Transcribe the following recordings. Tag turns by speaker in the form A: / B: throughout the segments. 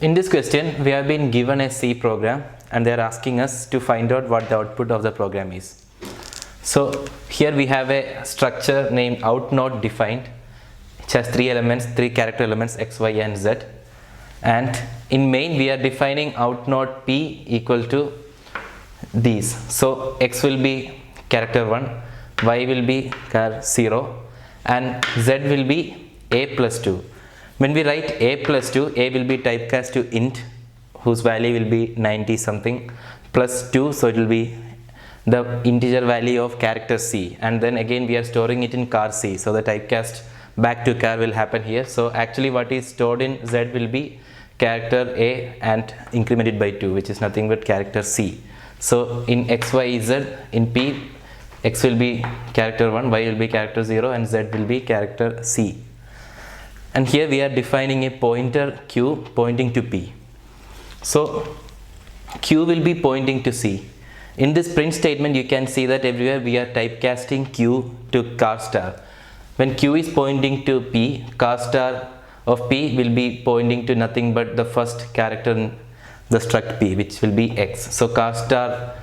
A: In this question, we have been given a C program and they are asking us to find out what the output of the program is. So here we have a structure named outNode defined, which has three character elements x, y and z. And in main we are defining outNode p equal to these. So x will be character 1, y will be char 0 and z will be a plus 2. When we write a plus 2, a will be typecast to int whose value will be 90 something plus 2, so it will be the integer value of character c, and then again we are storing it in char c, so the typecast back to char will happen here. So actually what is stored in z will be character a and incremented by 2, which is nothing but character c. So in x, y, z, in p, x will be character 1, y will be character 0 and z will be character c. And here we are defining a pointer q pointing to p. So q will be pointing to c. In this print statement you can see that everywhere we are typecasting q to char star. When q is pointing to p, char star of p will be pointing to nothing but the first character in the struct p, which will be x. So char star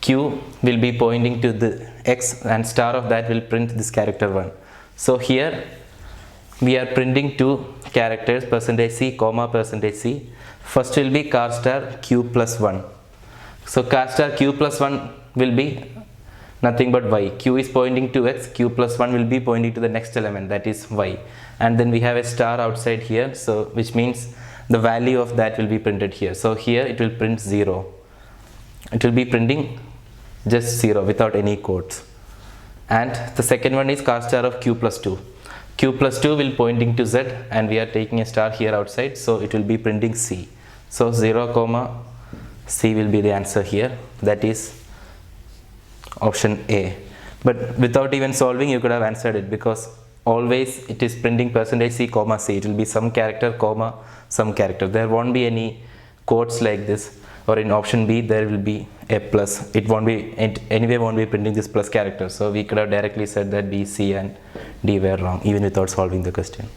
A: q will be pointing to the x and star of that will print this character 1. So here we are printing two characters %c, comma %c. First will be char star q plus 1. So char star q plus 1 will be nothing but y. Q is pointing to x, q plus 1 will be pointing to the next element, that is y. And then we have a star outside here, so which means the value of that will be printed here. So here it will print 0. It will be printing just 0 without any quotes. And the second one is char star of q plus 2. Q plus 2 will pointing to z and we are taking a star here outside, so it will be printing c. So 0 comma c will be the answer here, that is option A. But without even solving you could have answered it, because always it is printing %c comma c. It will be some character comma some character. There won't be any quotes like this, or in option B there will be a plus. It won't be, it anyway won't be printing this plus character. So we could have directly said that B, C and D were wrong even without solving the question.